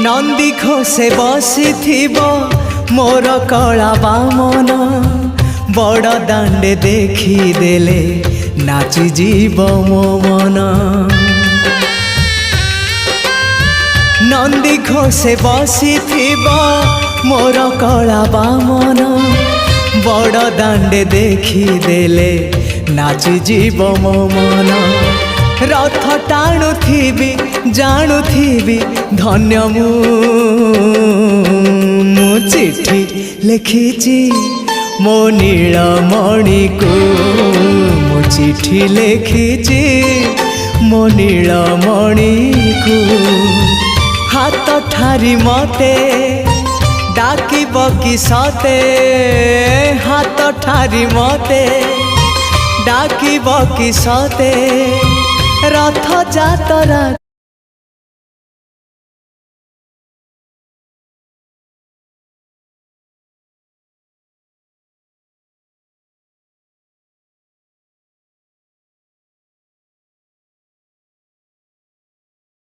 नंदी घोषे बसी मोर कला बामन बड़ दांडे देखी देले नाची जीव मो मन। नंदी घोषे बसी मोर कला बामन बड़ दांडे देखी देले नाची जीव मो मन। रथ टाणुथिबी जाणुथिबी धन्य मु चिठी लिखिची मो नीलमणि को मु चिठी लिखिची मो नीलमणि को। हाथ ठारी मते डाकिब कि सते हाथ ठारी मते डाकिब कि सते रथ जातरा।